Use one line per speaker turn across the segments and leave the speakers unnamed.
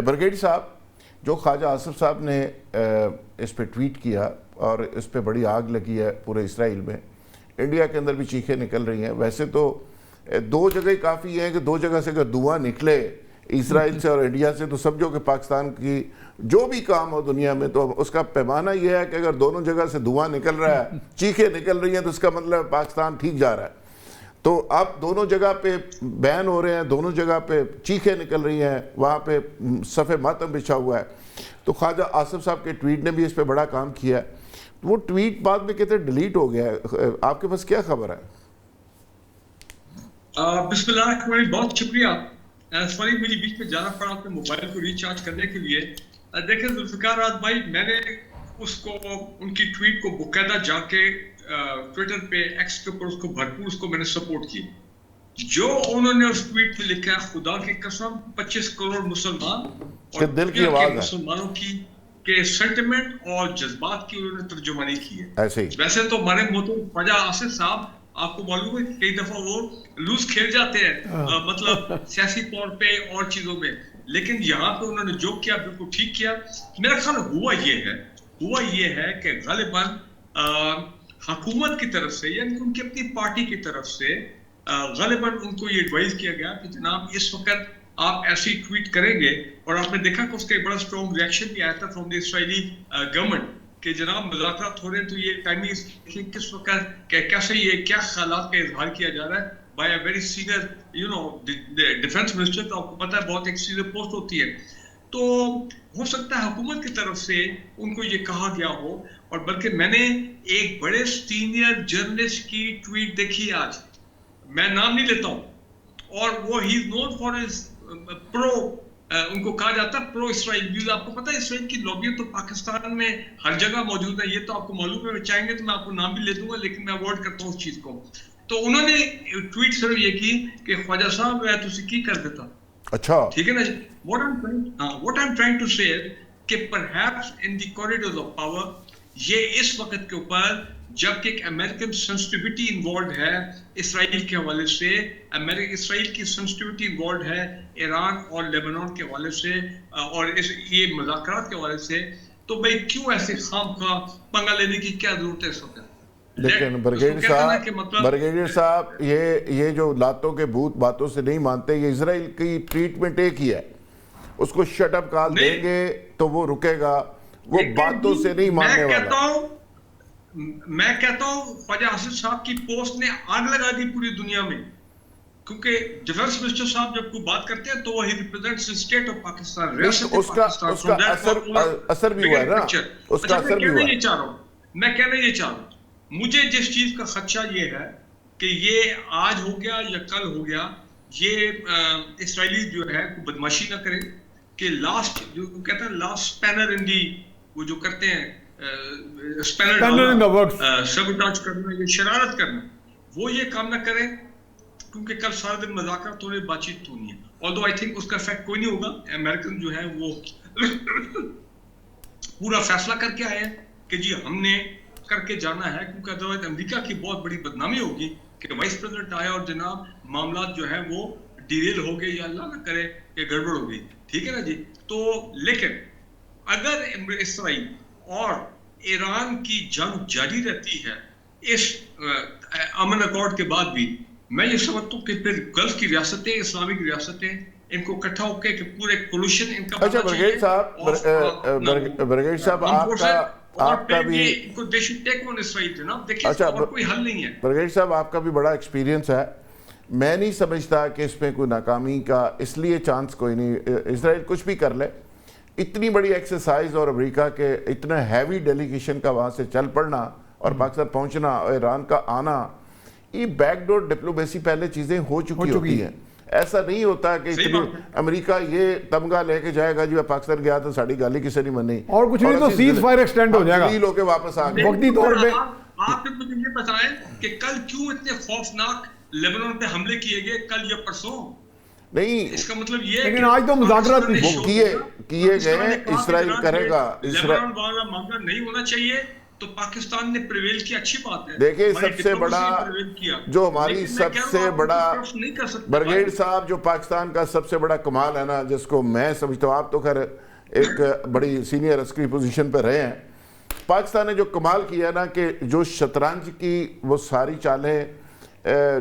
برگیڈی صاحب، جو خواجہ آصف صاحب نے اس پہ ٹویٹ کیا اور اس پہ بڑی آگ لگی ہے پورے اسرائیل میں، انڈیا کے اندر بھی چیخیں نکل رہی ہیں. ویسے تو دو جگہ ہی کافی ہیں کہ دو جگہ سے اگر دھواں نکلے اسرائیل سے اور انڈیا سے تو سمجھو کہ پاکستان کی جو بھی کام ہو دنیا میں تو اس کا پیمانہ یہ ہے کہ اگر دونوں جگہ سے دھواں نکل رہا ہے، چیخیں نکل رہی ہیں، تو اس کا مطلب پاکستان ٹھیک جا رہا ہے. تو اب دونوں جگہ پہ بین ہو رہے ہیں، دونوں جگہ پہ چیخیں نکل رہی ہیں، وہاں پہ صف ماتم بچھا ہوا ہے. تو خواجہ آصف صاحب کے ٹویٹ نے بھی اس پہ بڑا کام کیا ہے. وہ ٹویٹ بعد میں کہتے ڈیلیٹ ہو گیا ہے، آپ کے پاس کیا خبر ہے؟
بسم اللہ الرحمن الرحیم، بہت شکریہ. سوری مجھے بیچ میں جانا پڑا اپنے موبائل کو ریچارج کرنے کے لیے. دیکھیں ذوالفقار راز بھائی، میں نے اس کو ان کی ٹویٹ کو باقاعدہ جا کے ٹویٹر پہ ایکس کے اوپر اس کو بھرپور اس کو میں نے سپورٹ کی. جو انہوں نے اس ٹویٹ پہ لکھا ہے، خدا کی قسم 25 کروڑ مسلمان اور
دل کی آواز ہے،
مسلمانوں کی کے سینٹیمنٹ اور جذبات کی انہوں نے ترجمانی کی ہے.
ایسے ہی
ویسے تو ہمارے محترم خواجہ آصف صاحب آپ کو معلوم ہے کہ کئی دفعہ وہ لوز کھیل جاتے ہیں مطلب سیاسی طور پہ اور چیزوں میں، لیکن یہاں پہ انہوں نے جو کیا بالکل ٹھیک کیا. میرا خیال ہوا یہ ہے کہ غالباً حکومت کی طرف سے یعنی ان کی اپنی پارٹی کی طرف سے غالباً ان کو یہ ایڈوائز کیا گیا کہ جناب اس وقت آپ ایسی ٹویٹ کریں گے، اور آپ نے دیکھا کہ اس کا ایک بڑا سٹرونگ ریئیکشن بھی آیا تھا فرام دی اسرائیلی گورنمنٹ کہ جناب مذاکرات ہو رہے ہیں تو یہ ٹائمنگ کس وقت کیسے یہ کیا خیالات کا اظہار کیا جا رہا ہے by a very senior defence minister. تو آپ کو پتہ ہے بہت ایک سینئر پوسٹ ہوتی ہے. تو ہو سکتا ہے حکومت کی طرف سے ان کو یہ کہا گیا ہو، اور بلکہ میں نے ایک بڑے سینئر جرنلسٹ کی ٹویٹ دیکھی آج، میں نام نہیں لیتا ہوں، اور وہ ہی از نون فار ہز پرو ان کو کہا جاتا ہے پرو اسرائیل ویوز. آپ کو پتہ ہے اسرائیل کی لوبی تو پاکستان میں ہر جگہ موجود ہے، یہ تو آپ کو معلوم ہے. چاہیں گے تو میں آپ کو نام بھی لے دوں گا، لیکن میں اوائڈ کرتا ہوں اس چیز کو. تو انہوں نے ٹویٹ صرف یہ کی کہ خواجہ صاحب میں تسی کی کر دیتا.
اچھا
ٹھیک ہے نا جی. what I'm trying to say کہ perhaps in the corridors of power یہ اس وقت کے اوپر جب کہ ایک امریکن سینسٹیوٹی انوالوڈ ہے اسرائیل کے حوالے سے، اسرائیل کی سینسٹیوٹی انوالوڈ ہے ایران اور لیبنان کے حوالے سے اور یہ مذاکرات کے حوالے سے، تو بھئی کیوں ایسے خام خواہ پنگا لینے کی کیا ضرورت ہے اس وقت؟
لیکن برگیڈیئر صاحب یہ جو لاتوں کے بھوت باتوں سے نہیں مانتے، یہ اسرائیل کی ٹریٹمنٹ ایک ہی ہے، اس کو شٹ اپ کال دیں گے تو وہ رکے گا، وہ باتوں سے نہیں ماننے والا.
میں کہتا ہوں خواجہ آصف صاحب کی پوسٹ نے آگ لگا دی پوری دنیا میں، کیونکہ ڈیفنس منسٹر صاحب جب کوئی بات کرتے ہیں تو وہ ہی ریپرزینٹس اسٹیٹ آف پاکستان، ریاست پاکستان.
اس کا اثر بھی ہوا ہے نا، اس کا اثر بھی ہوا ہے.
میں کہنا یہ چاہ رہا ہوں مجھے جس چیز کا خدشہ یہ ہے کہ یہ آج ہو گیا یا کل ہو گیا، یہ اسرائیلی جو ہے بدماشی نہ کرے کہ لاسٹ جو کہتے ہیں لاسٹ اسپینر ان دی، وہ جو کرتے ہیں سبوٹاج کرنا، یہ شرارت کرنا، وہ یہ کام نہ کرے، کیونکہ کل سارا دن مذاکرات ہو رہے، بات چیت ہونی ہے. although I think اس کا افیکٹ کوئی نہیں ہوگا. امریکن جو ہے وہ پورا فیصلہ کر کے آئے ہیں کہ جی ہم نے کر کے جانا ہے، کیونکہ ادروائز امریکہ کی بہت بڑی بدنامی ہوگی کہ وائس پریزیڈنٹ آیا اور جناب معاملات جو ہے وہ ڈیریل ہو گئے یا اللہ نہ کرے کہ گڑبڑ ہو گئی. ٹھیک ہے نا جی. تو لیکن اگر اسرائیل اور ایران کی جنگ جاری رہتی ہے اس امن اکارڈ کے بعد بھی، میں یہ سمجھتا ہوں کہ پھر گلف کی ریاستیں، اسلامک ریاستیں، ان کو اکٹھا ہو کے کہ پورے پولوشن ان کا.
اچھا برگیڈ صاحب آپ کا بھی برگیڈ صاحب آپ کا بھی بڑا ایکسپیرینس ہے. میں نہیں سمجھتا کہ اس میں کوئی ناکامی کا اس لیے چانس کوئی نہیں. اسرائیل کچھ بھی کر لے، اتنی بڑی ایکسرسائز اور امریکہ کے اتنا ہیوی ڈیلیگیشن کا وہاں سے چل پڑنا اور پاکستان پہنچنا اور ایران کا آنا، یہ بیک ڈور ڈپلومیسی پہلے چیزیں ہو چکی ہوتی ہیں. ایسا نہیں ہوتا کہ امریکہ یہ تمغہ لے کے جائے گا جی پاکستان گیا تو ساڑی گالی کسی نہیں منی
اور کچھ نہیں تو سیز فائر ایکسٹینڈ ہو جائے گا،
ڈیل ہو کے واپس آ گئے.
وقتی طور پہ
آپ نے مجھے یہ بتائیں کہ کل کیوں اتنے خوفناک لیبنان پہ حملے کیے گئے کل یا پرسوں؟
نہیں
اس کا مطلب یہ ہے
لیکن آج تو مذاکرات
وہ کیے گئے، اسرائیل کرے گا.
لیبنان والا معاملہ نہیں ہونا چاہیے، تو پاکستان نے پریویل کیا، اچھی بات ہے.
دیکھیں سب سے بڑا جو ہماری سب سے بڑا برگیڈ صاحب جو پاکستان کا سب سے بڑا کمال ہے نا، جس کو میں سمجھتا ہوں، آپ تو خیر ایک بڑی سینئر عسکری پوزیشن پہ رہے ہیں، پاکستان نے جو کمال کیا نا کہ جو شطرنج کی وہ ساری چالیں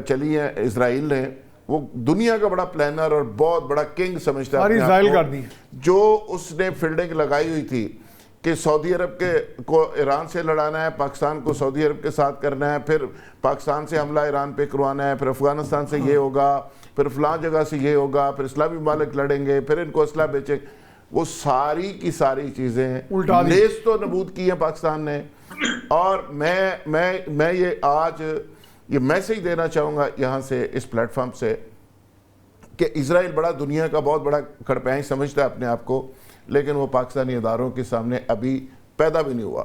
چلی ہیں اسرائیل نے، وہ دنیا کا بڑا پلانر اور بہت بڑا کنگ سمجھتا ہے
ساری اسرائیل کر دی.
جو اس نے فیلڈنگ لگائی ہوئی تھی کہ سعودی عرب کو ایران سے لڑانا ہے، پاکستان کو سعودی عرب کے ساتھ کرنا ہے، پھر پاکستان سے حملہ ایران پہ کروانا ہے، پھر افغانستان سے یہ ہوگا، پھر فلاں جگہ سے یہ ہوگا، پھر اسلامی ممالک لڑیں گے، پھر ان کو اسلحہ بیچیں، وہ ساری کی ساری چیزیں نیست و نبود کی ہیں پاکستان نے. اور میں یہ آج یہ میسیج دینا چاہوں گا یہاں سے اس پلیٹ فارم سے کہ اسرائیل بڑا دنیا کا بہت بڑا کھڑپیائی سمجھتا ہے اپنے آپ کو، لیکن وہ پاکستانی اداروں کے سامنے ابھی پیدا بھی نہیں ہوا.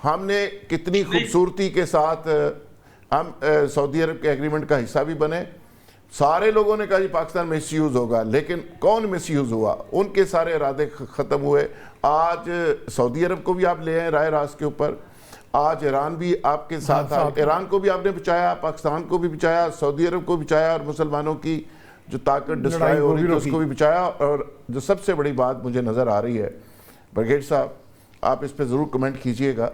ہم نے کتنی خوبصورتی کے ساتھ ہم سعودی عرب کے ایگریمنٹ کا حصہ بھی بنے، سارے لوگوں نے کہا جی پاکستان مس یوز ہوگا، لیکن کون مس یوز ہوا؟ ان کے سارے ارادے ختم ہوئے. آج سعودی عرب کو بھی آپ لے آئیں رائے راست کے اوپر، آج ایران بھی آپ کے ساتھ آئے، ایران کو بھی آپ نے بچایا، پاکستان کو بھی بچایا، سعودی عرب کو بچایا، اور مسلمانوں کی جو طاقت ڈسٹرائے ہو رہی تھی اس کو بھی بچایا. اور جو سب سے بڑی بات مجھے نظر آ رہی ہے، برگیڈ صاحب آپ اس پہ ضرور کمنٹ کیجئے گا،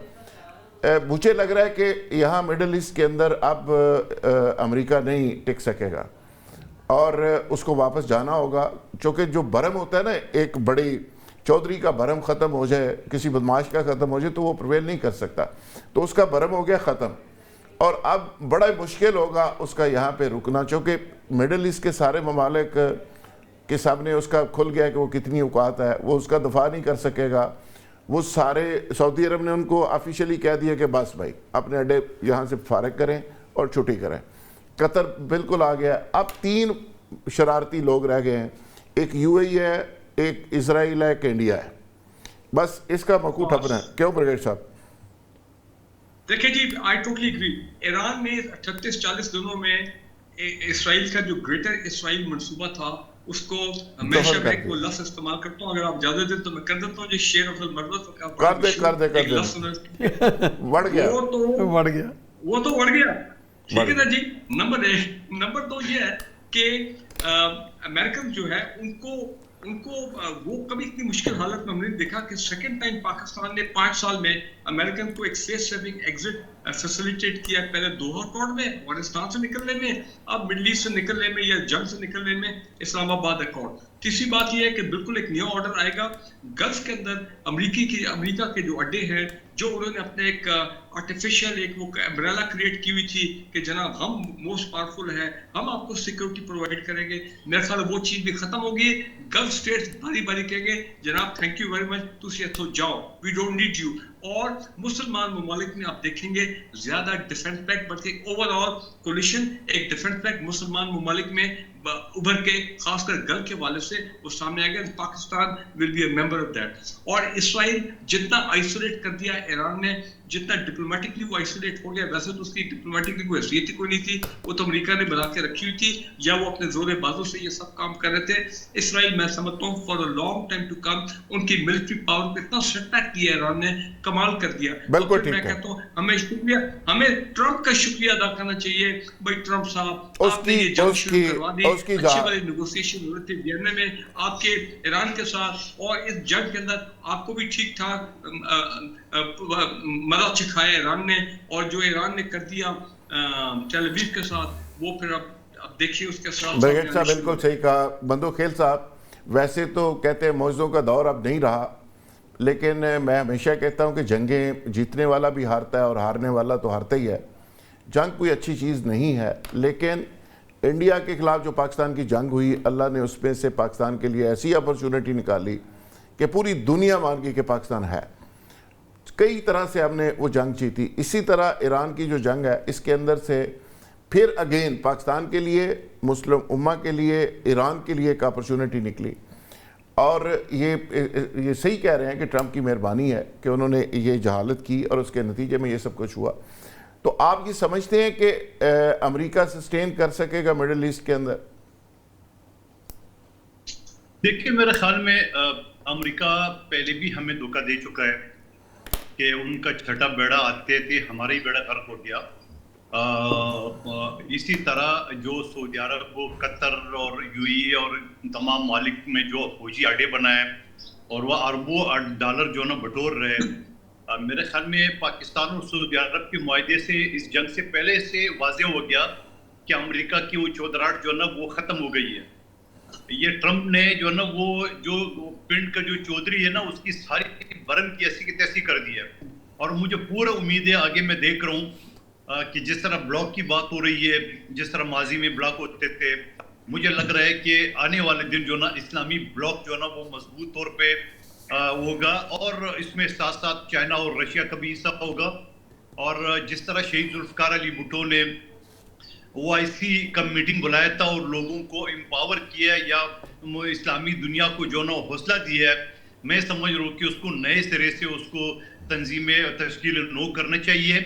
مجھے لگ رہا ہے کہ یہاں مڈل ایسٹ کے اندر اب امریکہ نہیں ٹک سکے گا اور اس کو واپس جانا ہوگا، چونکہ جو برہم ہوتا ہے نا، ایک بڑی چودھری کا برہم ختم ہو جائے، کسی بدماش کا ختم ہو جائے تو وہ پرویل نہیں کر سکتا، تو اس کا برہم ہو گیا ختم، اور اب بڑا مشکل ہوگا اس کا یہاں پہ رکنا، چونکہ مڈل ایسٹ کے سارے ممالک کے سامنے اس کا کھل گیا کہ وہ کتنی اوقات ہے، وہ اس کا دفاع نہیں کر سکے گا. وہ سارے سعودی عرب نے ان کو آفیشلی کہہ دیا کہ بس بھائی اپنے اڈے یہاں سے فارغ کریں اور چھٹی کریں. قطر بالکل آ گیا. اب 3 شرارتی لوگ رہ گئے ہیں، ایک یو اے ای ہے، ایک اسرائیل ہے، ایک انڈیا ہے، بس اس کا موقع ٹھپنا ہے. کیوں برگیڈ صاحب؟
دیکھیں جی، آئی ٹوٹلی اگری. ایران نے 38-40 دنوں میں اسرائیل کا جو گریٹر اسرائیل منصوبہ تھا اس کو ہمیشہ میں کو لفظ استعمال کرتا ہوں، اگر آپ اجازت دیں تو میں کر دیتا ہوں جی، شیئر آف المرض
کر دے بڑھ گیا
وہ تو بڑھ گیا، ٹھیک ہے نا جی. نمبر 1. نمبر 2 یہ ہے کہ امریکن جو ہے ان کو وہ کبھی اتنی مشکل حالت میں ہم نے دیکھا کہ سیکنڈ ٹائم پاکستان نے 5 سال میں امریکن کو ایک سیف سیونگ ایگزٹ فیسیلیٹیٹ کیا، پہلے دوحہ اکارڈ میں، افغانستان سے نکلنے میں، اب مڈل ایسٹ سے نکلنے میں یا جنگ سے نکلنے میں اسلام آباد اکارڈ. تیسری بات یہ ہے کہ بالکل ایک نیا آرڈر آئے گا گلف کے اندر. امریکہ کے جو اڈے ہیں، جو انہوں نے اپنے ایک آرٹیفیشل ایک وہ امبریلا کریٹ کی ہوئی تھی کہ جناب ہم موسٹ پاورفل ہیں، ہم آپ کو سیکورٹی پرووائڈ کریں گے، میرے خیال وہ چیز بھی ختم ہوگی. گلف سٹیٹس باری باری کہیں گے جناب تھینک یو ویری مچ، تسی اتھوں جاؤ، وی ڈونٹ نیڈ یو. اور مسلمان ممالک میں آپ دیکھیں گے زیادہ ڈیفنس پیکٹ بلکہ اوور آل کولیشن ایک ڈیفنس پیکٹ مسلمان ممالک میں ابھر کے خاص کر گل کے والے سے وہ سامنے آئے گا. Pakistan will be a member of that. اور اسرائیل جتنا آئسولیٹ کر دیا ایران نے، جتنا ڈپلومیٹکلی وہ آئسولیٹ ہو گیا، ویسے تو اس کی ڈپلومیٹکلی کوئی حیثیت ہی کوئی نہیں تھی، وہ تو امریکہ نے بنا کے رکھی ہوئی تھی یا وہ اپنے زور بازو سے یہ سب کام کر رہے تھے. اسرائیل میں سمجھتا ہوں for a long time to come ان کی ملٹری پاور کو اتنا سیٹ بیک کیا ایران نے، کمال کر دیا.
بالکل ٹھیک ہے.
میں کہتا ہوں ہمیں ٹرمپ کا شکریہ ادا کرنا چاہیے. بھائی ٹرمپ صاحب آپ نے یہ جنگ شروع کروا دی، اچھی والی نیگوسیشن ہو رہی تھی وینا میں آپ کے ایران کے ساتھ، اور اس جنگ کے اندر آپ کو بھی ٹھیک ٹھاک مزہ چکھایا ایران نے، اور جو ایران نے کر دیا ٹیل اویو کے ساتھ وہ پھر اب دیکھیے اس کے ساتھ.
برگیڈ صاحب بالکل صحیح کہا. بندو خیل صاحب ویسے تو کہتے ہیں معجزوں کا دور اب نہیں رہا، لیکن میں ہمیشہ کہتا ہوں کہ جنگیں جیتنے والا بھی ہارتا ہے اور ہارنے والا تو ہارتا ہی ہے. جنگ کوئی اچھی چیز نہیں ہے، لیکن انڈیا کے خلاف جو پاکستان کی جنگ ہوئی، اللہ نے اس میں سے پاکستان کے لیے ایسی اپرچونٹی نکالی کہ پوری دنیا مان گئی کہ پاکستان ہے. کئی طرح سے ہم نے وہ جنگ جیتی. اسی طرح ایران کی جو جنگ ہے اس کے اندر سے پھر اگین پاکستان کے لیے، مسلم امہ کے لیے، ایران کے لیے ایک اپرچونٹی نکلی. اور یہ صحیح کہہ رہے ہیں کہ ٹرمپ کی مہربانی ہے کہ انہوں نے یہ جہالت کی اور اس کے نتیجے میں یہ سب کچھ ہوا. تو آپ یہ سمجھتے ہیں کہ امریکہ سسٹین کر سکے گا مڈل ایسٹ کے اندر؟
دیکھیں میرے خیال میں امریکہ پہلے بھی ہمیں دھوکہ دے چکا ہے. کہ ان کا چھٹا بیڑا آتے تھے ہمارا ہی بیڑا غرق ہو گیا. اسی طرح جو سعودی عرب و قطر اور یو اے اور تمام ممالک میں جو فوجی اڈے بنائے اور وہ اربوں ڈالر جو نا بٹور رہے, میرے خیال میں پاکستان اور سعودی عرب کے معاہدے سے اس جنگ سے پہلے سے واضح ہو گیا کہ امریکہ کی وہ چودراہٹ جو نا وہ ختم ہو گئی ہے. یہ ٹرمپ نے جو نا وہ جو پنڈ کا جو چودھری ہے نا اس کی ساری برن کی ایسی کی تیسی کر دی ہے. اور مجھے پورا امید ہے آگے میں دیکھ رہا ہوں کہ جس طرح بلاک کی بات ہو رہی ہے, جس طرح ماضی میں بلاک ہوتے تھے, مجھے لگ رہا ہے کہ آنے والے دن جو نا اسلامی بلاک جو نا وہ مضبوط طور پہ ہوگا, اور اس میں ساتھ ساتھ چائنا اور رشیا کا بھی حصہ ہوگا. اور جس طرح شہید ذوالفقار علی بھٹو نے OIC کا میٹنگ بلایا تھا اور لوگوں کو امپاور کیا یا اسلامی دنیا کو جو نا حوصلہ دیا ہے, میں سمجھ رہا ہوں کہ اس کو نئے سرے سے اس کو تنظیمیں تشکیل نو کرنا چاہیے.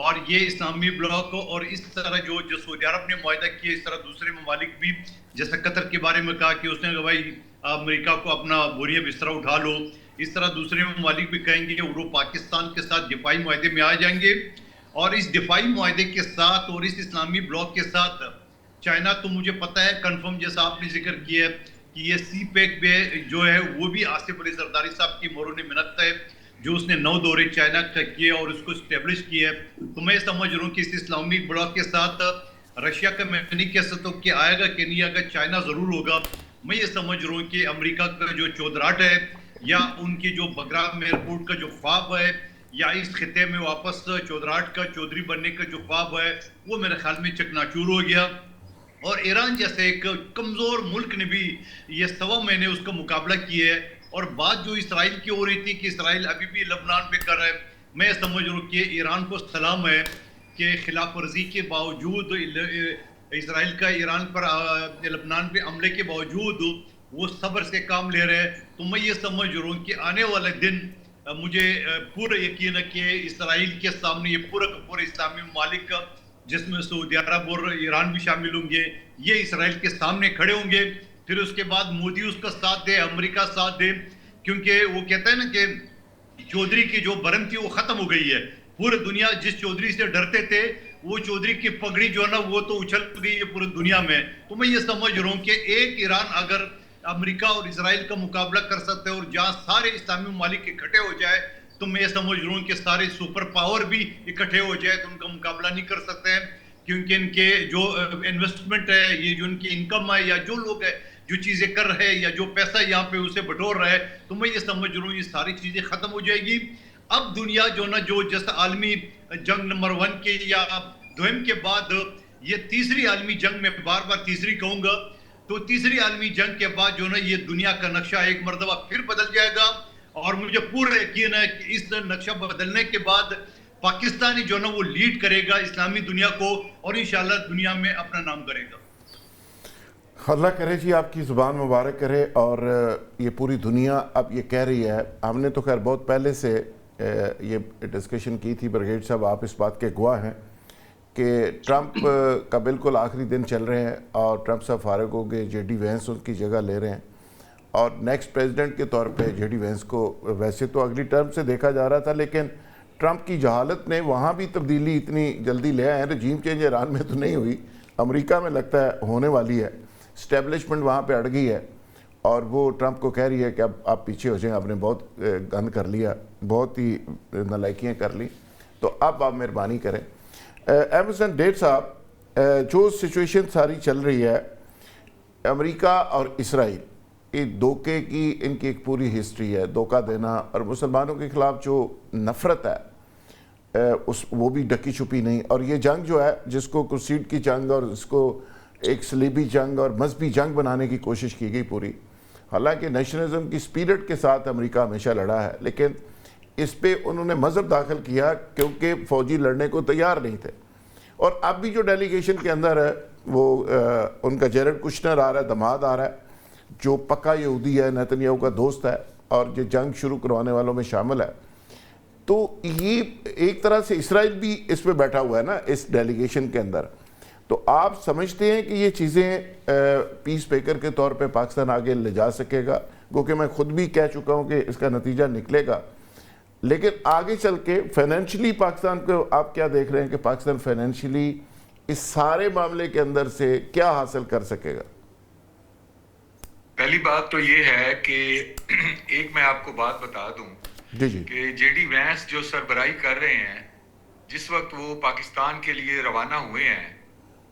اور یہ اسلامی بلاک اور اس طرح جو سعودی عرب نے معاہدہ کیا, اس طرح دوسرے ممالک بھی, جیسا قطر کے بارے میں کہا کہ اس نے کہا بھائی امریکہ کو اپنا بوریہ بستر اٹھا لو, اس طرح دوسرے ممالک بھی کہیں گے کہ وہ پاکستان کے ساتھ دفاعی معاہدے میں آ جائیں گے. اور اس دفاعی معاہدے کے ساتھ اور اس اسلامی بلاک کے ساتھ چائنا تو مجھے پتہ ہے کنفرم, جیسا آپ نے ذکر کیا ہے کہ یہ سی پیک میں جو ہے وہ بھی آصف علی زرداری صاحب کی مرہون منت ہے جو اس نے 9 دورے چائنا کا کیے اور اس کو اسٹیبلش کیا ہے. تو میں سمجھ رہا ہوں کہ اس اسلامی بلاک کے ساتھ رشیا کا میں نہیں کہہ سکتا کہ آئے گا کہ نہیں آئے گا, چائنا ضرور ہوگا. میں یہ سمجھ رہا ہوں کہ امریکہ کا جو چودراہٹ ہے یا ان کی جو بگرام ایئرپورٹ کا جو خواب ہے یا اس خطے میں واپس چودراہٹ کا چودھری بننے کا جو خواب ہے وہ میرے خیال میں چکناچور ہو گیا. اور ایران جیسے ایک کمزور ملک نے بھی یہ 1.25 مہینے اس کا مقابلہ کیا ہے. اور بات جو اسرائیل کی ہو رہی تھی کہ اسرائیل ابھی بھی لبنان پہ کر رہا ہے, میں سمجھ رہا ہوں کہ ایران کو سلام ہے کہ خلاف ورزی کے باوجود اسرائیل کا ایران پر لبنان پہ حملے کے باوجود وہ صبر سے کام لے رہے ہیں. تو میں یہ سمجھ رہا ہوں کہ آنے والے دن مجھے پورا یقین ہے کہ اسرائیل کے سامنے یہ پورا کا پورا اسلامی ممالک کا جس میں سعودی عرب اور ایران بھی شامل ہوں گے, یہ اسرائیل کے سامنے کھڑے ہوں گے. پھر اس کے بعد مودی اس کا ساتھ دے, امریکہ ساتھ دے, کیونکہ وہ کہتا ہے نا کہ چودھری کی جو برن تھی وہ ختم ہو گئی ہے. پورے دنیا جس چودھری سے ڈرتے تھے وہ چودھری کی پگڑی جو ہے نا وہ تو اچھل گئی ہے پورے دنیا میں. تو میں یہ سمجھ رہا ہوں کہ ایک ایران اگر امریکہ اور اسرائیل کا مقابلہ کر سکتے ہیں اور جہاں سارے اسلامی ممالک اکٹھے ہو جائے تو میں یہ سمجھ رہا ہوں کہ سارے سپر پاور بھی اکٹھے ہو جائے تو ان کا مقابلہ نہیں کر سکتے ہیں, کیونکہ ان کے جو انویسٹمنٹ ہے, یہ جو ان کی انکم ہے یا جو لوگ ہے جو چیزیں کر رہے ہیں یا جو پیسہ یہاں پہ اسے بٹور رہا ہے, تو میں یہ سمجھ رہا ہوں یہ ساری چیزیں ختم ہو جائے گی. اب دنیا جو نا جو جیسا عالمی جنگ نمبر 1 کے یا 2 کے بعد یہ تیسری عالمی جنگ, میں بار بار تیسری کہوں گا, تو تیسری عالمی جنگ کے بعد جو نا یہ دنیا کا نقشہ ایک مرتبہ پھر بدل جائے گا. اور مجھے پورا یقین ہے کہ اس نقشہ بدلنے کے بعد پاکستانی جو نا وہ لیڈ کرے گا اسلامی دنیا کو اور انشاءاللہ دنیا میں اپنا نام کرے گا.
اللہ کرے جی, آپ کی زبان مبارک کرے. اور یہ پوری دنیا اب یہ کہہ رہی ہے, ہم نے تو خیر بہت پہلے سے یہ ڈسکشن کی تھی, برگیڈ صاحب آپ اس بات کے گواہ ہیں کہ ٹرمپ کا بالکل آخری دن چل رہے ہیں اور ٹرمپ صاحب فارغ ہو گئے, JD وینس ان کی جگہ لے رہے ہیں. اور نیکسٹ پریزیڈنٹ کے طور پہ JD وینس کو ویسے تو اگلی ٹرم سے دیکھا جا رہا تھا, لیکن ٹرمپ کی جہالت نے وہاں بھی تبدیلی اتنی جلدی لے آئے ہیں. رجیم چینج ایران میں تو نہیں ہوئی, امریکہ میں لگتا ہے ہونے والی ہے. اسٹیبلشمنٹ وہاں پہ اڑ گئی ہے اور وہ ٹرمپ کو کہہ رہی ہے کہ اب آپ پیچھے ہو جائیں, آپ نے بہت گند کر لیا, بہت ہی نالائکیاں کر لی, تو اب آپ مہربانی کریں. احمد ڈیٹ صاحب, جو سچویشن ساری چل رہی ہے امریکہ اور اسرائیل, یہ دھوکے کی ان کی ایک پوری ہسٹری ہے, دھوکہ دینا, اور مسلمانوں کے خلاف جو نفرت ہے وہ بھی ڈکی چھپی نہیں. اور یہ جنگ جو ہے جس کو کرسیڈ کی جنگ اور اس کو ایک صلیبی جنگ اور مذہبی جنگ بنانے کی کوشش کی گئی پوری, حالانکہ نیشنلزم کی سپیرٹ کے ساتھ امریکہ ہمیشہ لڑا ہے, لیکن اس پہ انہوں نے مذہب داخل کیا کیونکہ فوجی لڑنے کو تیار نہیں تھے. اور اب بھی جو ڈیلیگیشن کے اندر ہے وہ ان کا جیرڈ کشنر آ رہا ہے, دماد آ رہا ہے, جو پکا یہودی ہے, نیتنیاہو کا دوست ہے اور جو جنگ شروع کروانے والوں میں شامل ہے. تو یہ ایک طرح سے اسرائیل بھی اس پہ بیٹھا ہوا ہے نا اس ڈیلیگیشن کے اندر. تو آپ سمجھتے ہیں کہ یہ چیزیں پیس پیکر کے طور پہ پاکستان آگے لے جا سکے گا؟ گو کہ میں خود بھی کہہ چکا ہوں کہ اس کا نتیجہ نکلے گا. لیکن آگے چل کے فائنینشلی پاکستان کو آپ کیا دیکھ رہے ہیں کہ پاکستان فائنینشلی اس سارے معاملے کے اندر سے کیا حاصل کر سکے گا؟
پہلی بات تو یہ ہے کہ ایک میں آپ کو بات بتا دوں
جی
کہ جے ڈی وینس جو سربراہی کر رہے ہیں، جس وقت وہ پاکستان کے لیے روانہ ہوئے ہیں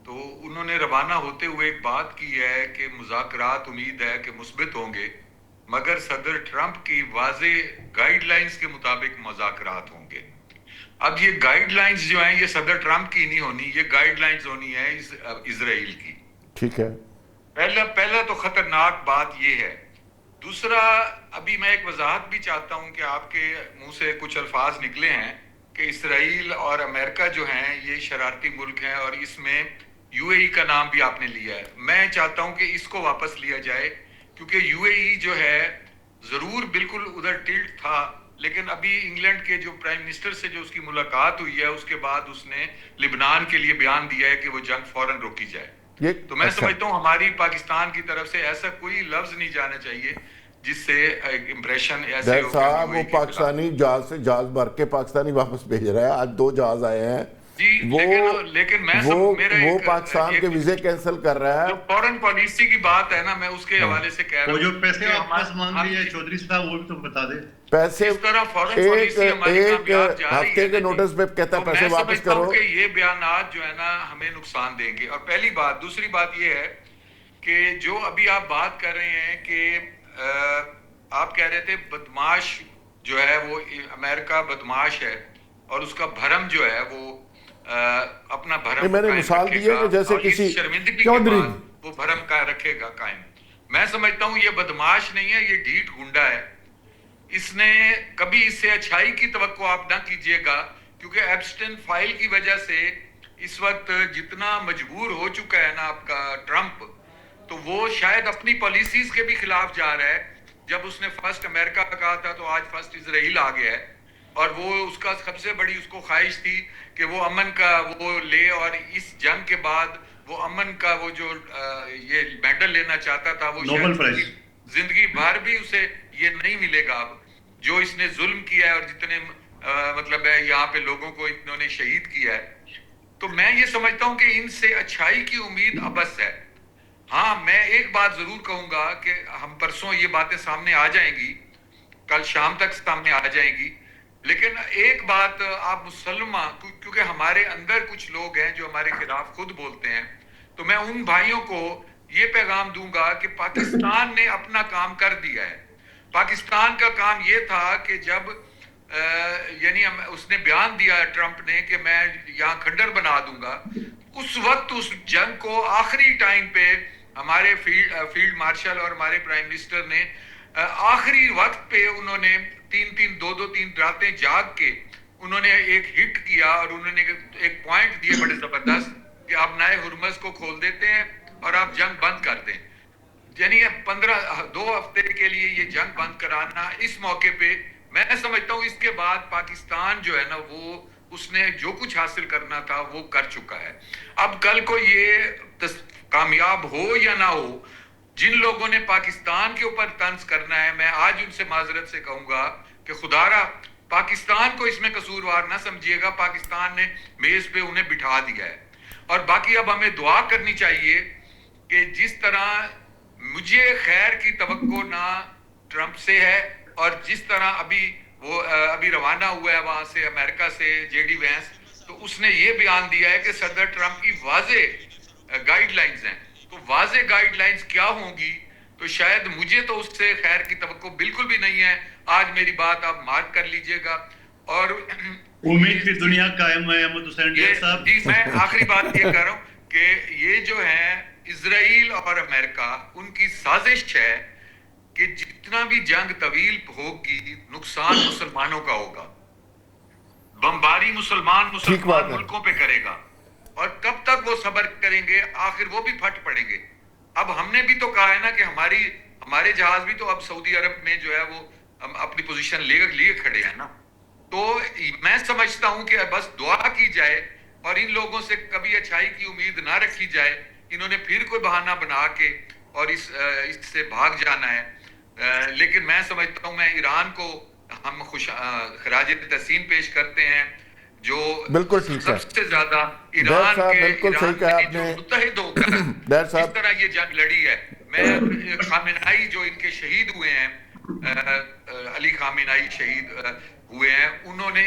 تو انہوں نے روانہ ہوتے ہوئے ایک بات کی ہے کہ مذاکرات امید ہے کہ مثبت ہوں گے، مگر صدر ٹرمپ کی واضح گائیڈ لائنز کے مطابق مذاکرات ہوں گے۔ اب یہ گائیڈ لائنز جو ہیں یہ صدر ٹرمپ کی نہیں ہونی، یہ گائیڈ لائنز ہونی ہے اسرائیل کی۔
ٹھیک ہے،
پہلا تو خطرناک بات یہ ہے۔ دوسرا، ابھی میں ایک وضاحت بھی چاہتا ہوں کہ آپ کے منہ سے کچھ الفاظ نکلے ہیں کہ اسرائیل اور امریکہ جو ہیں یہ شرارتی ملک ہیں، اور اس میں یو اے ای کا نام بھی آپ نے لیا ہے۔ میں چاہتا ہوں کہ اس کو واپس لیا جائے، کیونکہ یو اے ای جو ہے ضرور بالکل ادھر ٹلٹ تھا، لیکن ابھی انگلینڈ کے جو پرائم منسٹر سے جو اس کی ملاقات ہوئی ہے اس کے بعد اس نے لبنان کے لیے بیان دیا ہے کہ وہ جنگ فوراً روکی جائے۔ تو میں سمجھتا ہوں ہماری پاکستان کی طرف سے ایسا کوئی لفظ نہیں جانا چاہیے جس سے امپریشن ایسے ہو
صاحب وہ پاکستانی جہاز سے جہاز بھر کے پاکستانی واپس بھیج رہا ہے، آج 2 جہاز آئے ہیں، وہ پاکستان کے ویزے کینسل کر رہا ہے۔
فورن پالیسی کی بات ہے نا، میں اس کے حوالے سے کہہ رہا ہوں،
وہ جو پیسے واپس مانگ رہی ہے چودھری صاحب وہ بھی تو بتا دیں۔
پیسے ایک ہفتے کے نوٹس پہ کہتا ہے پیسے واپس کرو۔
کہ یہ بیانات جو ہے نا ہمیں نقصان دیں گے، اور پہلی بات۔ دوسری بات یہ ہے کہ جو ابھی آپ بات کر رہے ہیں کہ آپ کہہ رہے تھے بدماش جو ہے وہ امریکہ بدماش ہے، اور اس کا بھرم جو ہے وہ اپنا بھرم
میں نے مثال دی ہے کہ جیسے کسی
شرمندگی کے بعد وہ بھرم کا رکھے گا قائم۔ میں سمجھتا ہوں یہ بدماش نہیں ہے، یہ ڈھیٹ گنڈا ہے۔ اس نے کبھی اس سے اچھائی کی توقع آپ نہ کیجئے گا، کیونکہ ایپسٹین فائل کی وجہ سے اس وقت جتنا مجبور ہو چکا ہے نا آپ کا ٹرمپ، تو وہ شاید اپنی پالیسیز کے بھی خلاف جا رہا ہے۔ جب اس نے فرسٹ امریکہ کہا تھا تو آج فرسٹ اسرائیل آ گیا ہے، اور وہ اس کا سب سے بڑی اس کو خواہش تھی کہ وہ امن کا وہ لے، اور اس جنگ کے بعد وہ امن کا وہ جو یہ میڈل لینا چاہتا تھا وہ زندگی بھر بھی اسے یہ نہیں ملے گا۔ اب جو اس نے ظلم کیا ہے اور جتنے مطلب ہے یہاں پہ لوگوں کو انہوں نے شہید کیا ہے، تو میں یہ سمجھتا ہوں کہ ان سے اچھائی کی امید ابس ہے۔ ہاں، میں ایک بات ضرور کہوں گا کہ ہم پرسوں یہ باتیں سامنے آ جائیں گی، کل شام تک سامنے آ جائیں گی، لیکن ایک بات آپ مسلمان، کیونکہ ہمارے اندر کچھ لوگ ہیں جو ہمارے خلاف خود بولتے ہیں، تو میں ان بھائیوں کو یہ پیغام دوں گا کہ پاکستان نے اپنا کام کر دیا ہے۔ پاکستان کا کام یہ تھا کہ جب یعنی اس نے بیان دیا ٹرمپ نے کہ میں یہاں کھنڈر بنا دوں گا، اس وقت اس جنگ کو آخری ٹائم پہ ہمارے فیلڈ مارشل اور ہمارے پرائم منسٹر نے آخری وقت پہ انہوں نے 3 راتیں جاگ کے انہوں نے ایک ہٹ کیا، اور انہوں نے ایک پوائنٹ دیے بڑے زبردست کہ آپ نئے ہرمز کو کھول دیتے ہیں اور آپ جنگ بند کر دیں۔ یعنی 2 ہفتے کے لیے یہ جنگ بند کرانا اس موقع پہ، میں سمجھتا ہوں اس کے بعد پاکستان جو ہے نا وہ اس نے جو کچھ حاصل کرنا تھا وہ کر چکا ہے۔ اب کل کو یہ کامیاب ہو یا نہ ہو، جن لوگوں نے پاکستان کے اوپر طنز کرنا ہے، میں آج ان سے معذرت سے کہوں گا کہ خدا را پاکستان کو اس میں قصوروار نہ سمجھیے گا، پاکستان نے میز پہ انہیں بٹھا دیا ہے۔ اور باقی اب ہمیں دعا کرنی چاہیے کہ جس طرح مجھے خیر کی توقع نہ ٹرمپ سے ہے، اور جس طرح ابھی روانہ ہوا ہے وہاں سے امریکہ سے جے ڈی وینس، تو اس نے یہ بیان دیا ہے کہ صدر ٹرمپ کی واضح گائیڈ لائنز ہیں، تو واضح گائیڈ لائنز کیا ہوں گی، تو شاید مجھے تو اس سے خیر کی توقع بالکل بھی نہیں ہے۔ آج میری بات آپ مارک کر لیجئے گا، اور
امید کی دنیا قائم ہے احمد حسین ڈیر صاحب۔
جی، میں آخری بات یہ کہہ رہا ہوں کہ یہ جو ہے اسرائیل اور امریکہ، ان کی سازش ہے کہ جتنا بھی جنگ طویل ہوگی نقصان مسلمانوں کا ہوگا، بمباری مسلمان ملکوں پہ کرے گا، اور کب تک وہ صبر کریں گے، آخر وہ بھی پھٹ پڑیں گے۔ اب ہم نے بھی تو کہا ہے نا کہ ہمارے جہاز بھی تو اب سعودی عرب میں جو ہے وہ اپنی پوزیشن لیے کھڑے ہیں نا۔ تو میں سمجھتا ہوں کہ بس دعا کی جائے اور ان لوگوں سے کبھی اچھائی کی امید نہ رکھی جائے۔ انہوں نے پھر کوئی بہانہ بنا کے اور اس سے بھاگ جانا ہے، لیکن میں سمجھتا ہوں، میں ایران کو ہم خراج تحسین پیش کرتے ہیں جو
بالکل ٹھیک ہے،
سب سے زیادہ
ڈیر
ایران
صاحب
کے
بالکل صحیح کہا آپ
جو
نے،
متحد ہو کر
ڈیر
اس
صاحب
طرح یہ جنگ لڑی ہے. میں خامنائی جو ان کے شہید ہوئے ہیں، علی خامنائی شہید ہوئے ہیں، انہوں نے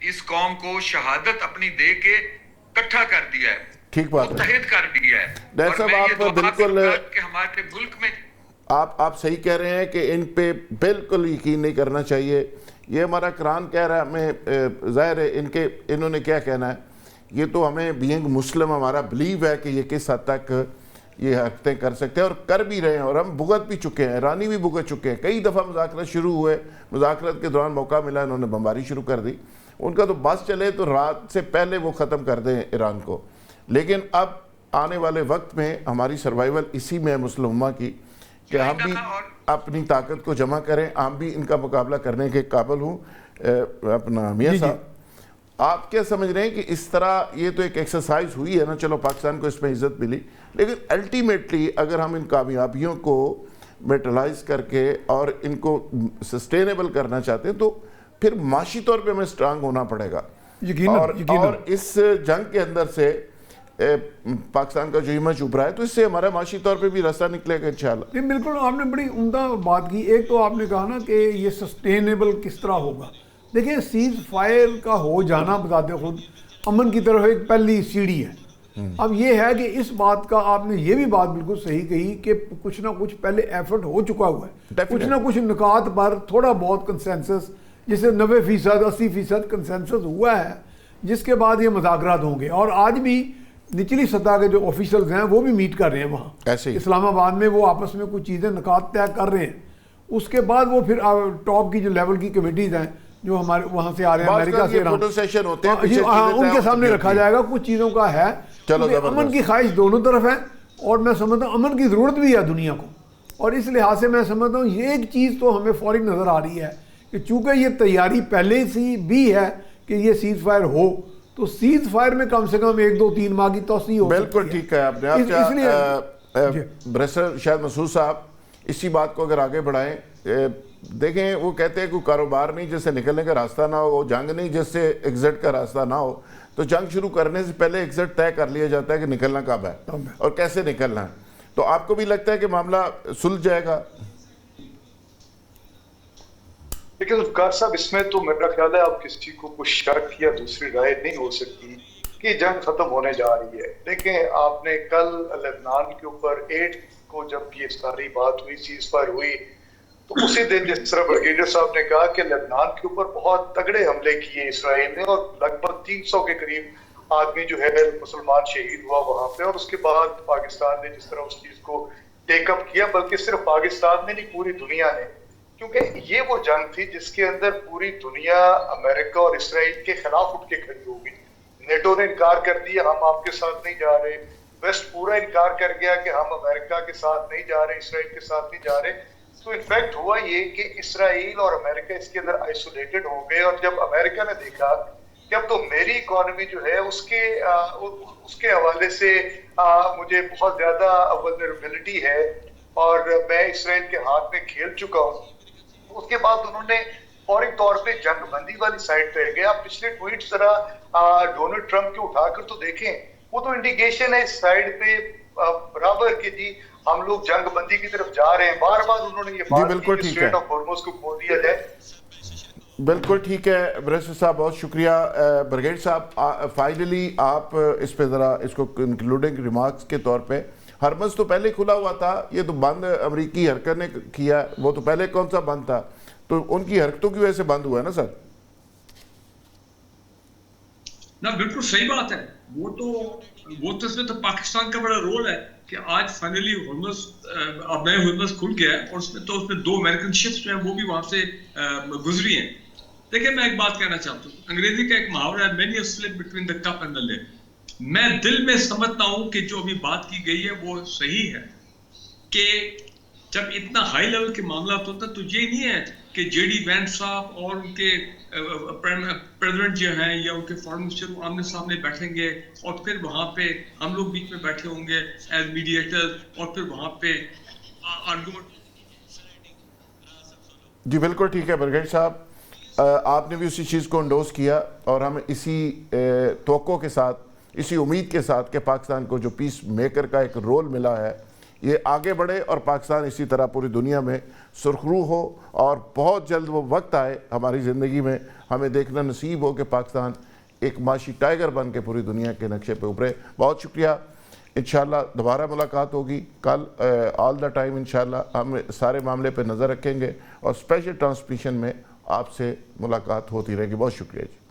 اس قوم کو شہادت اپنی دے کے اکٹھا کر دیا ہے،
ٹھیک بات ہے
متحد کر دیا ہے.
ڈیر
اور
صاحب
میں یہ
آپ
دعا
بالکل
کروں گا کہ ہمارے ملک میں
آپ صحیح کہہ رہے ہیں کہ ان پہ بالکل یقین نہیں کرنا چاہیے. یہ ہمارا قرآن کہہ رہا ہے، ہمیں ظاہر ہے انہوں نے کیا کہنا ہے، یہ تو ہمیں بینگ مسلم ہمارا بلیو ہے کہ یہ کس حد تک یہ حرکتیں کر سکتے ہیں اور کر بھی رہے ہیں، اور ہم بھگت بھی چکے ہیں، ایرانی بھی بھگت چکے ہیں. کئی دفعہ مذاکرات شروع ہوئے، مذاکرات کے دوران موقع ملا انہوں نے بمباری شروع کر دی. ان کا تو بس چلے تو رات سے پہلے وہ ختم کر دیں ایران کو. لیکن اب آنے والے وقت میں ہماری سروائیول اسی میں ہے مسلم امہ کی، کہ ہم بھی اپنی طاقت کو جمع کریں، ہم بھی ان کا مقابلہ کرنے کے قابل ہوں. اپنا میاں صاحب، آپ کیا سمجھ رہے ہیں کہ اس طرح یہ تو ایک ایکسرسائز ہوئی ہے نا، چلو پاکستان کو اس میں عزت ملی، لیکن الٹیمیٹلی اگر ہم ان کامیابیوں کو میٹرلائز کر کے اور ان کو سسٹینیبل کرنا چاہتے ہیں تو پھر معاشی طور پہ ہمیں سٹرانگ ہونا پڑے گا. اور اس جنگ کے اندر سے پاکستان کا جو ایمج ابھرا ہے تو اس سے ہمارا معاشی طور پہ بھی راستہ نکلے گا انشاءاللہ.
نہیں بالکل، آپ نے بڑی عمدہ بات کی. ایک تو آپ نے کہا نا کہ یہ سسٹینیبل کس طرح ہوگا. دیکھیں سیز فائر کا ہو جانا بذات خود امن کی طرف ایک پہلی سیڑھی ہے. اب یہ ہے کہ اس بات کا آپ نے یہ بھی بات بالکل صحیح کہی کہ کچھ نہ کچھ پہلے ایفرٹ ہو چکا ہوا ہے، کچھ نہ کچھ نکات پر تھوڑا بہت کنسنسس، جسے 90% 80% کنسنسس ہوا ہے، جس کے بعد یہ مذاکرات ہوں گے. اور آج بھی نچلی سطح کے جو آفیشلز ہیں وہ بھی میٹ کر رہے ہیں وہاں اسلام آباد میں، وہ آپس میں کچھ چیزیں نکات طے کر رہے ہیں. اس کے بعد وہ پھر ٹاپ کی جو لیول کی کمیٹیز ہیں جو ہمارے وہاں سے آ رہے ہیں، امریکہ سے ان کے سامنے رکھا جائے گا. کچھ چیزوں کا ہے امن کی خواہش دونوں طرف ہے، اور میں سمجھتا ہوں امن کی ضرورت بھی ہے دنیا کو. اور اس لحاظ سے میں سمجھتا ہوں یہ ایک چیز تو ہمیں فوری نظر آ رہی ہے کہ چونکہ یہ تیاری پہلے سے بھی ہے کہ یہ سیز فائر ہو، تو سیز فائر میں کم سے کم 1-2-3 ماہ کی توسیع ہو.
بالکل ٹھیک ہے آپ نے. بریسر شاید مسعود صاحب اسی بات کو اگر آگے بڑھائیں، دیکھیں وہ کہتے ہیں کوئی کاروبار نہیں جس سے نکلنے کا راستہ نہ ہو، جنگ نہیں جس سے ایگزٹ کا راستہ نہ ہو. تو جنگ شروع کرنے سے پہلے ایگزٹ طے کر لیا جاتا ہے کہ نکلنا کب ہے اور کیسے نکلنا ہے. تو آپ کو بھی لگتا ہے کہ معاملہ سلجھ جائے گا؟
لیکن ذوالفقار صاحب اس میں تو میرا خیال ہے آپ کسی کو کچھ شک یا دوسری رائے نہیں ہو سکتی کہ جنگ ختم ہونے جا رہی ہے. دیکھیں آپ نے کل لبنان کے اوپر 8 کو جب یہ ساری بات ہوئی، سیز فائر ہوئی، تو اسی دن جس طرح بریگیڈیئر صاحب نے کہا کہ لبنان کے اوپر بہت تگڑے حملے کیے اسرائیل نے، اور لگ بھگ 300 کے قریب آدمی جو ہے مسلمان شہید ہوا وہاں پہ. اور اس کے بعد پاکستان نے جس طرح اس چیز کو ٹیک اپ کیا، بلکہ صرف پاکستان نے نہیں پوری دنیا نے، کیونکہ یہ وہ جنگ تھی جس کے اندر پوری دنیا امریکہ اور اسرائیل کے خلاف اٹھ کے کھڑی ہو گئی. نیٹو نے انکار کر دیا ہم آپ کے ساتھ نہیں جا رہے، ویسٹ پورا انکار کر گیا کہ ہم امریکہ کے ساتھ نہیں جا رہے، اسرائیل کے ساتھ نہیں جا رہے. تو انفیکٹ ہوا یہ کہ اسرائیل اور امریکہ اس کے اندر آئسولیٹڈ ہو گئے. اور جب امریکہ نے دیکھا کہ اب تو میری اکانومی جو ہے اس کے حوالے سے مجھے بہت زیادہ ولنریبلٹی ہے اور میں اسرائیل کے ہاتھ میں کھیل چکا ہوں، اس کے بعد انہوں نے فوری طور پہ جنگ بندی والی سائڈ پہ گئے. آپ پچھلے ٹویٹ ذرا ڈونلڈ ٹرمپ کے اٹھا کر تو دیکھیں، وہ تو انڈیکیشن ہے اس سائڈ پہ برابر کہ جی ہم لوگ جنگ بندی کی طرف جا رہے ہیں. بار بار انہوں نے یہ بات کی کہ اسٹریٹ آف ہارمز کو کھول دیا جائے.
بالکل ٹھیک ہے بریسر صاحب، بہت شکریہ. برگیڈ صاحب فائنلی آپ اس پہ ذرا اس کو انکلوڈنگ ریمارکس کے طور پہ، ہرمز تو پہلے کھلا ہوا تھا، یہ تو بند امریکی حرکت نے کیا، وہ تو پہلے کون سا بند تھا، تو ان کی حرکتوں کی وجہ سے بند ہوا ہے نا سر؟
نہ بالکل صحیح بات ہے. وہ تو اس میں تو پاکستان کا بڑا رول ہے کہ آج فائنلی ہرمز اب نئے ہرمز کھل گیا ہے، اور اس میں 2 امریکن شپس جو ہیں وہ بھی وہاں سے گزری ہیں. دیکھیں میں ایک بات کہنا چاہتا ہوں، انگریزی کا ایک محاورہ ہے many a slip between the cup and the lid. میں دل میں سمجھتا ہوں کہ جو ابھی بات کی گئی ہے وہ صحیح ہے کہ جب اتنا ہائی لیول کے معاملات ہوتا ہے تو یہ نہیں ہے کہ جے ڈی وینس صاحب اور ان کے پریزیڈنٹ جو ہیں یا ان کے فارن منسٹر آمنے سامنے بیٹھیں گے اور پھر وہاں پہ ہم لوگ بیچ میں بیٹھے ہوں گے ایز میڈیٹر، اور پھر وہاں پہ آرگومنٹ.
جی بالکل ٹھیک ہے برگیڈ صاحب. آپ نے بھی اسی چیز کو انڈوز کیا اور ہم اسی توقع کے ساتھ، اسی امید کے ساتھ کہ پاکستان کو جو پیس میکر کا ایک رول ملا ہے یہ آگے بڑھے اور پاکستان اسی طرح پوری دنیا میں سرخرو ہو، اور بہت جلد وہ وقت آئے ہماری زندگی میں ہمیں دیکھنا نصیب ہو کہ پاکستان ایک معاشی ٹائگر بن کے پوری دنیا کے نقشے پہ ابھرے۔ بہت شکریہ، انشاءاللہ دوبارہ ملاقات ہوگی کل آل دا ٹائم، انشاءاللہ ہم سارے معاملے پہ نظر رکھیں گے اور اسپیشل ٹرانسمیشن میں آپ سے ملاقات ہوتی رہے گی۔ بہت شکریہ جی۔